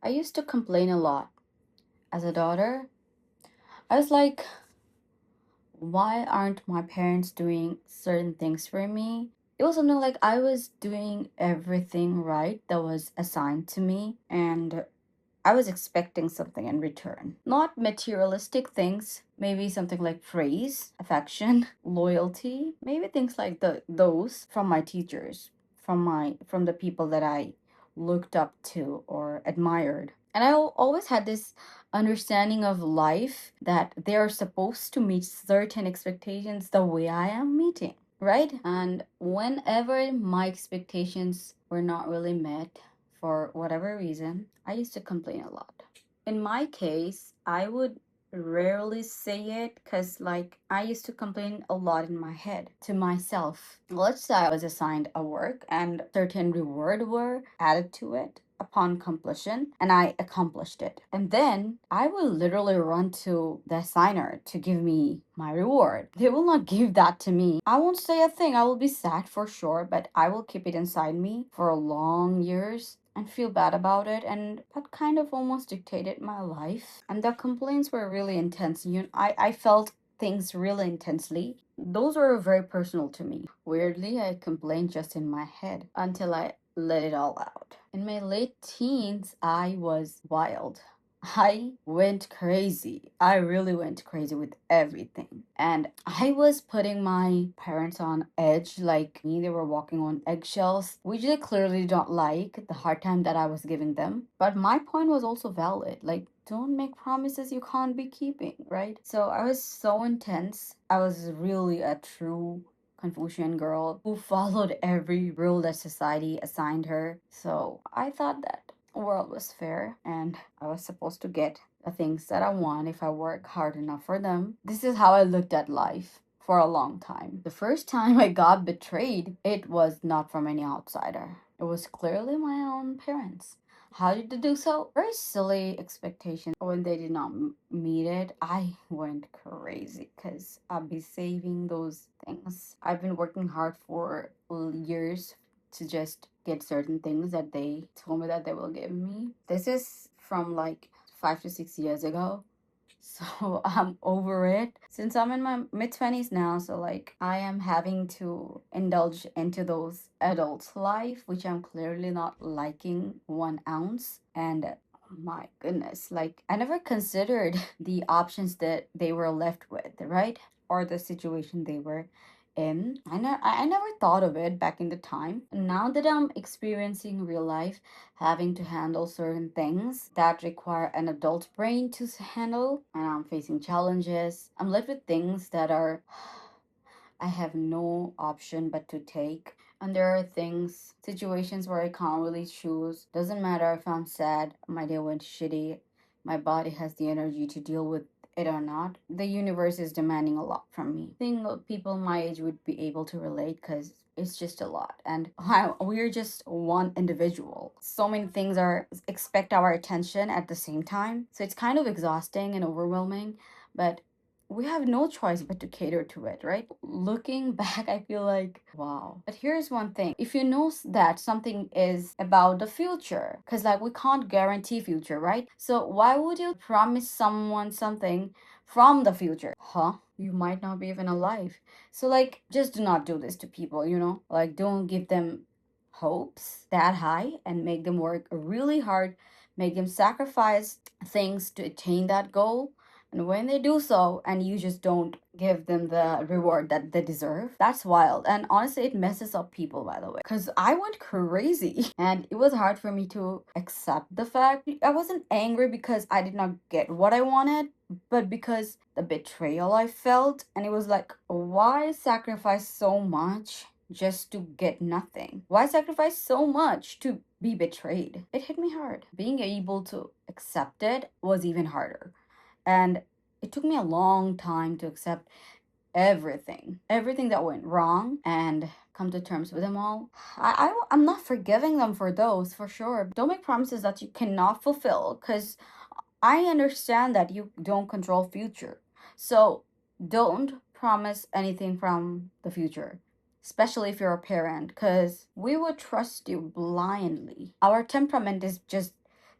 I used to complain a lot. As a daughter, I was like, why aren't my parents doing certain things for me? It was something like I was doing everything right that was assigned to me, and I was expecting something in return. Not materialistic things, maybe something like praise, affection, loyalty, maybe things like those from my teachers, from the people that I looked up to or admired. And always had this understanding of life that they are supposed to meet certain expectations the way I am meeting, right? And whenever my expectations were not really met, for whatever reason, I used to complain a lot. In my case, I would rarely say it because, like, I used to complain a lot in my head to myself. Let's say I was assigned a work and certain reward were added to it upon completion and I accomplished it. And then I will literally run to the assigner to give me my reward. They will not give that to me. I won't say a thing. I will be sad for sure, but I will keep it inside me for long years and feel bad about it, and that kind of almost dictated my life. And the complaints were really intense. I felt things really intensely. Those were very personal to me. Weirdly, I complained just in my head until I let it all out. In my late teens, I was wild. I went crazy. I really went crazy with everything. And I was putting my parents on edge like me. They were walking on eggshells, which they clearly don't like the hard time that I was giving them. But my point was also valid. Like, don't make promises you can't be keeping, right? So I was so intense. I was really a true Confucian girl who followed every rule that society assigned her. So I thought that world was fair and I was supposed to get the things that I want if I work hard enough for them. This is how I looked at life for a long time. The first time I got betrayed, it was not from any outsider. It was clearly my own parents. How did they do so? Very silly expectations. When they did not meet it, I went crazy because I'll be saving those things. I've been working hard for years to just get certain things that they told me that they will give me. This is from like 5 to 6 years ago. So I'm over it. Since I'm in my mid 20s now, so like I am having to indulge into those adult life, which I'm clearly not liking 1 ounce. And my goodness, like I never considered the options that they were left with, right? Or the situation they were in. I never thought of it back in the time. Now that I'm experiencing real life, having to handle certain things that require an adult brain to handle, and I'm facing challenges, I'm left with things that are I have no option but to take. And there are things, situations where I can't really choose. Doesn't matter if I'm sad, my day went shitty, my body has the energy to deal with it or not. The universe is demanding a lot from me. I think people my age would be able to relate because it's just a lot. And we're just one individual. So many things are expect our attention at the same time. So it's kind of exhausting and overwhelming. But we have no choice but to cater to it, right? Looking back, I feel like, wow. But here's one thing. If you know that something is about the future, because like we can't guarantee future, right? So why would you promise someone something from the future? Huh? You might not be even alive. So like just do not do this to people, Like don't give them hopes that high and make them work really hard, make them sacrifice things to attain that goal, and when they do so, and you just don't give them the reward that they deserve, that's wild. And honestly, it messes up people, by the way. Because I went crazy. And it was hard for me to accept the fact. I wasn't angry because I did not get what I wanted, but because the betrayal I felt. And it was like, why sacrifice so much just to get nothing? Why sacrifice so much to be betrayed? It hit me hard. Being able to accept it was even harder. And it took me a long time to accept everything that went wrong and come to terms with them all. I'm not forgiving them for those, for sure. Don't make promises that you cannot fulfill, because I understand that you don't control future. So don't promise anything from the future, especially if you're a parent, because we would trust you blindly. Our temperament is just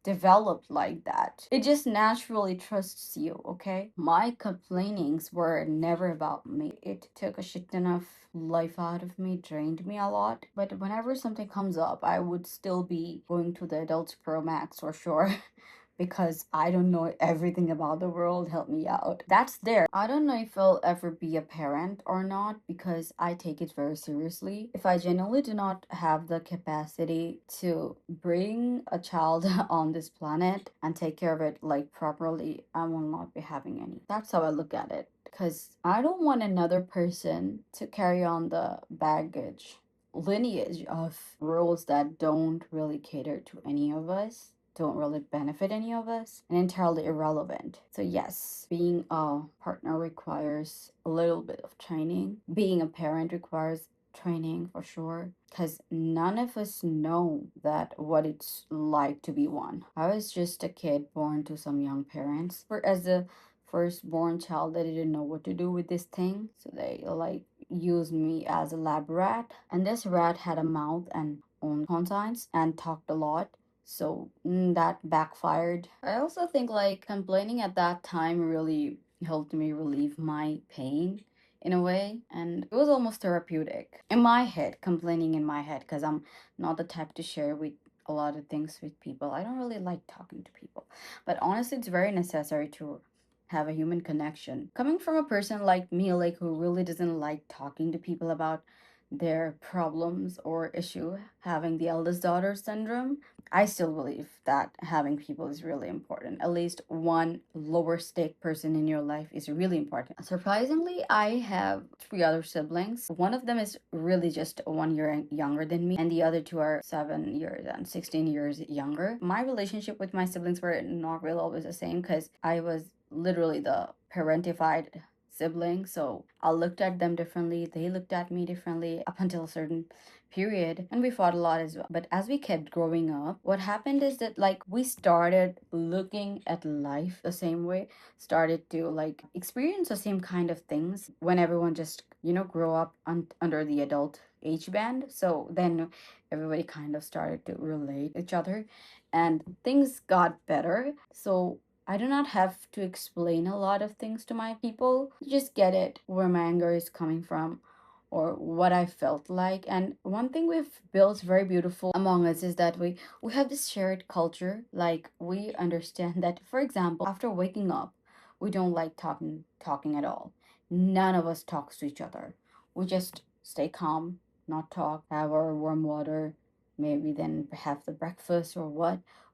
developed like that. It just naturally trusts you, okay? My complainings were never about me. It took a shit ton of life out of me, drained me a lot. But whenever something comes up, I would still be going to the Adults Pro Max for sure. Because I don't know everything about the world. Help me out. That's there. I don't know if I'll ever be a parent or not because I take it very seriously. If I genuinely do not have the capacity to bring a child on this planet and take care of it like properly, I will not be having any. That's how I look at it. Because I don't want another person to carry on the baggage lineage of roles that don't really cater to any of us, don't really benefit any of us, and entirely irrelevant. So yes, being a partner requires a little bit of training. Being a parent requires training for sure, because none of us know that what it's like to be one. I was just a kid born to some young parents. For as a firstborn child, I didn't know what to do with this thing, so they like used me as a lab rat. And this rat had a mouth and own conscience and talked a lot, so that backfired. I also think like complaining at that time really helped me relieve my pain in a way, and it was almost therapeutic in my head, complaining in my head, because I'm not the type to share with a lot of things with people. I don't really like talking to people, but honestly it's very necessary to have a human connection. Coming from a person like me, like who really doesn't like talking to people about their problems or issue, having the eldest daughter syndrome, I still believe that having people is really important. At least one lower stake person in your life is really important. Surprisingly, I have three other siblings. One of them is really just 1 year younger than me, and the other two are 7 years and 16 years younger. My relationship with my siblings were not really always the same because I was literally the parentified sibling, so I looked at them differently, they looked at me differently up until a certain period, and we fought a lot as well. But as we kept growing up, what happened is that like we started looking at life the same way, started to like experience the same kind of things when everyone just grow up under the adult age band. So then everybody kind of started to relate each other, and things got better. So I do not have to explain a lot of things to my people. You just get it where my anger is coming from or what I felt like. And one thing we've built very beautiful among us is that we have this shared culture. Like we understand that, for example, after waking up, we don't like talking at all. None of us talks to each other. We just stay calm, not talk, have our warm water, maybe then have the breakfast or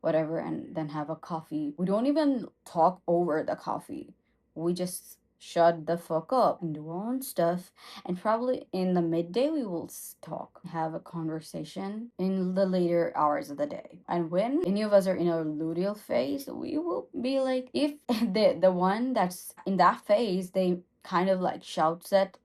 whatever, and then have a coffee. We don't even talk over the coffee. We just shut the fuck up and do our own stuff. And probably in the midday, we will talk, have a conversation in the later hours of the day. And when any of us are in a luteal phase, we will be like, if the one that's in that phase, they kind of like shouts at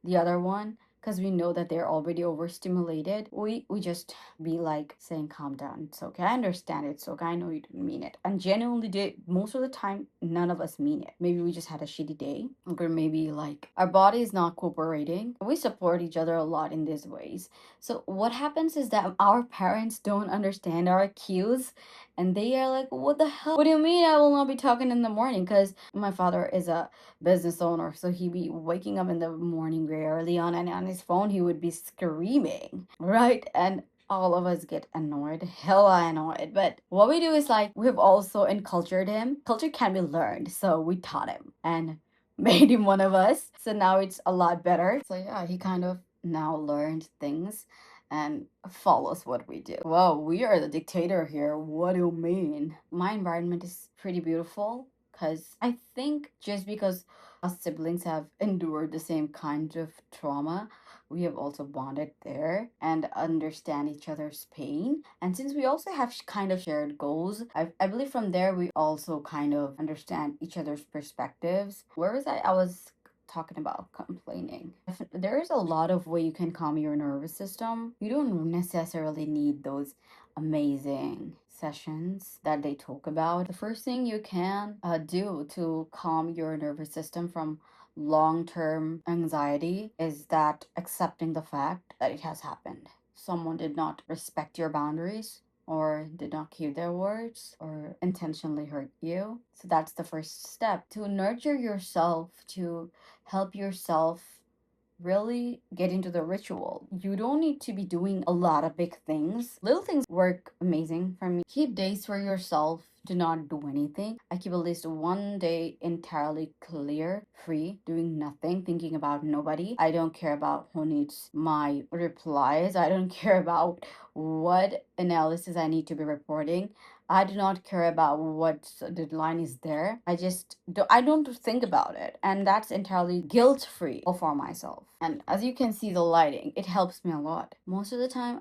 the other one because we know that they're already overstimulated, we just be like saying, calm down, it's okay, I understand, it's okay, I know you didn't mean it. And genuinely did, most of the time none of us mean it. Maybe we just had a shitty day, or maybe like our body is not cooperating. We support each other a lot in these ways. So what happens is that our parents don't understand our cues, and they are like, what the hell, what do you mean I will not be talking in the morning? Because my father is a business owner, so he'd be waking up in the morning very early on, and on his phone he would be screaming, right? And all of us get annoyed, hella annoyed. But what we do is like we've also encultured him. Culture can be learned, so we taught him and made him one of us. So now it's a lot better. So yeah, he kind of now learned things and follows what we do. Whoa, we are the dictator here. What do you mean? My environment is pretty beautiful because I think just because our siblings have endured the same kind of trauma, we have also bonded there and understand each other's pain. And since we also have kind of shared goals, I believe from there we also kind of understand each other's perspectives. Where was I? I was talking about complaining. There is a lot of way you can calm your nervous system. You don't necessarily need those amazing sessions that they talk about. The first thing you can do to calm your nervous system from long-term anxiety is that accepting the fact that it has happened. Someone did not respect your boundaries, or did not keep their words or intentionally hurt you. So that's the first step to nurture yourself, to help yourself really get into the ritual. You don't need to be doing a lot of big things. Little things work amazing for me. Keep days for yourself. Do not do anything. I keep at least one day entirely clear, free, doing nothing, thinking about nobody. I don't care about who needs my replies. I don't care about what analysis I need to be reporting. I do not care about what deadline is there. I don't think about it, and that's entirely guilt free for myself. And as you can see, the lighting, it helps me a lot. Most of the time,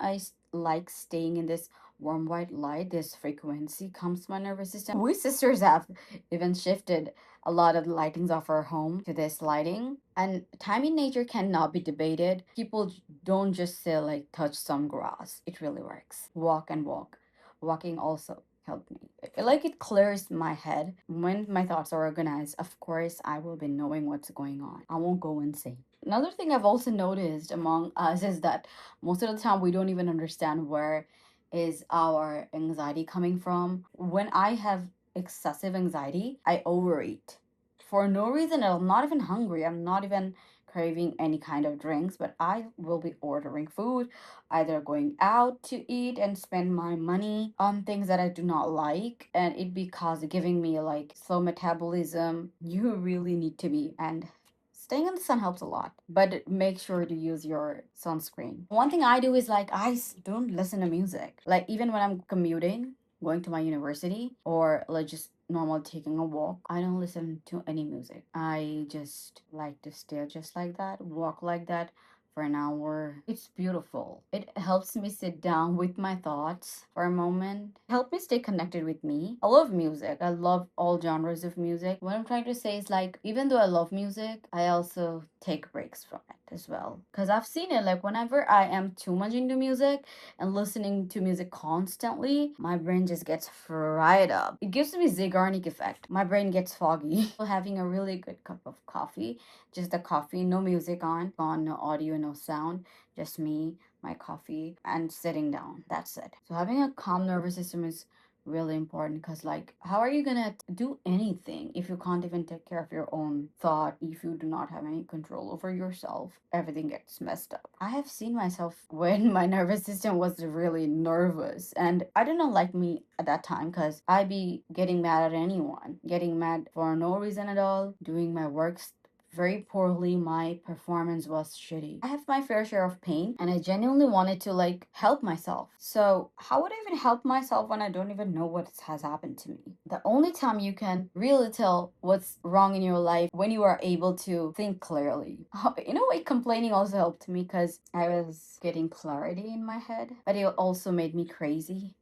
like staying in this warm white light. This frequency calms my nervous system. We sisters have even shifted a lot of the lightings of our home to this lighting. And time in nature cannot be debated. People don't just say like touch some grass. It really works. Walk and walk. Walking also helped me. Like it clears my head. When my thoughts are organized, of course, I will be knowing what's going on. I won't go insane. Another thing I've also noticed among us is that most of the time we don't even understand where is our anxiety coming from. When I have excessive anxiety, I overeat for no reason. I'm not even hungry. I'm not even craving any kind of drinks, but I will be ordering food, either going out to eat and spend my money on things that I do not like, and it because giving me like slow metabolism. You really need to be, and staying in the sun helps a lot, but make sure to use your sunscreen. One thing I do is like don't listen to music. Like even when I'm commuting, going to my university, or like just normal taking a walk, I don't listen to any music. I just like to stay just like that, walk like that for an hour. It's beautiful. It helps me sit down with my thoughts for a moment, help me stay connected with me. I love music. I love all genres of music. What I'm trying to say is like, even though I love music, I also take breaks from it as well. Because I've seen it, like whenever I am too much into music and listening to music constantly, my brain just gets fried up. It gives me Zeigarnik effect. My brain gets foggy. Having a really good cup of coffee, just the coffee, no music on, no audio, no sound, just me, my coffee, and sitting down. That's it. So having a calm nervous system is really important, because like how are you gonna do anything if you can't even take care of your own thought? If you do not have any control over yourself, everything gets messed up. I have seen myself when my nervous system was really nervous, and I did not like me at that time, because I be getting mad at anyone, getting mad for no reason at all, doing my work very poorly. My performance was shitty. I have my fair share of pain, and I genuinely wanted to like help myself. So how would I even help myself when I don't even know what has happened to me? The only time you can really tell what's wrong in your life when you are able to think clearly. In a way, complaining also helped me, because I was getting clarity in my head, but it also made me crazy,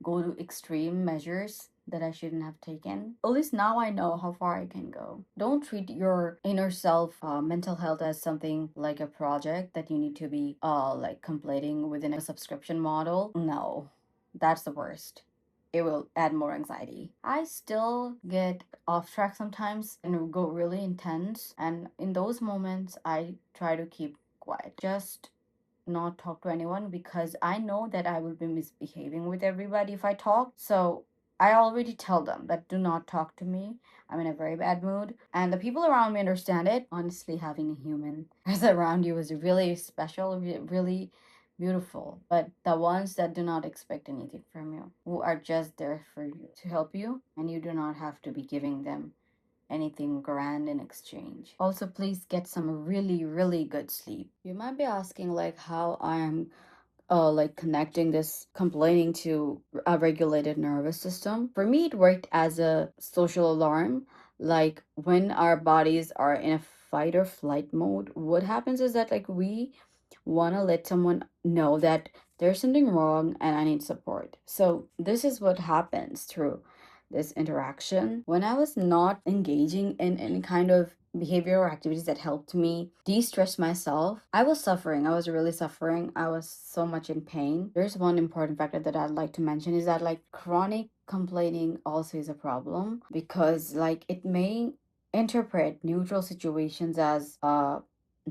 go to extreme measures that I shouldn't have taken. At least now I know how far I can go. Don't treat your inner self, mental health, as something like a project that you need to be like completing within a subscription model. No, that's the worst. It will add more anxiety. I still get off track sometimes and go really intense, and in those moments I try to keep quiet. Just not talk to anyone, because I know that I will be misbehaving with everybody if I talk. So I already tell them that do not talk to me. I'm in a very bad mood. And the people around me understand it. Honestly, having a human as around you is really special, really beautiful. But the ones that do not expect anything from you, who are just there for you to help you, and you do not have to be giving them anything grand in exchange. Also, please get some really, really good sleep. You might be asking like how I am like connecting this complaining to a regulated nervous system. For me, it worked as a social alarm. Like when our bodies are in a fight or flight mode, what happens is that like we want to let someone know that there's something wrong and I need support. So this is what happens through this interaction. When I was not engaging in any kind of behavioral activities that helped me de-stress myself, I was suffering. I was really suffering. I was so much in pain. There's one important factor that I'd like to mention, is that like chronic complaining also is a problem, because like it may interpret neutral situations as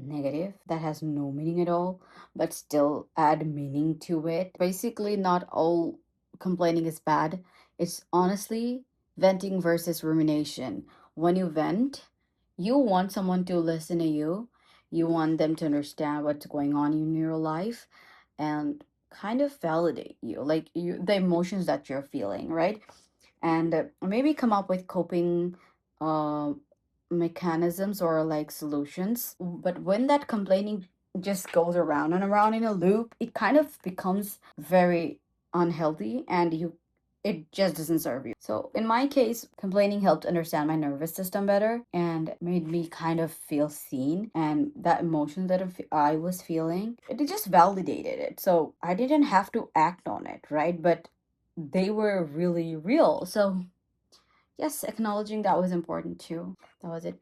negative that has no meaning at all, but still add meaning to it. Basically, not all complaining is bad. It's honestly venting versus rumination. When you vent, you want someone to listen to you. You want them to understand what's going on in your life and kind of validate you, like the emotions that you're feeling, right? And maybe come up with coping uh, mechanisms or like solutions. But when that complaining just goes around and around in a loop, it kind of becomes very unhealthy, and you it just doesn't serve you. So in my case, complaining helped understand my nervous system better and made me kind of feel seen, and that emotion that I was feeling, it just validated it. So I didn't have to act on it, right? But they were really real. So yes, acknowledging that was important too. That was it.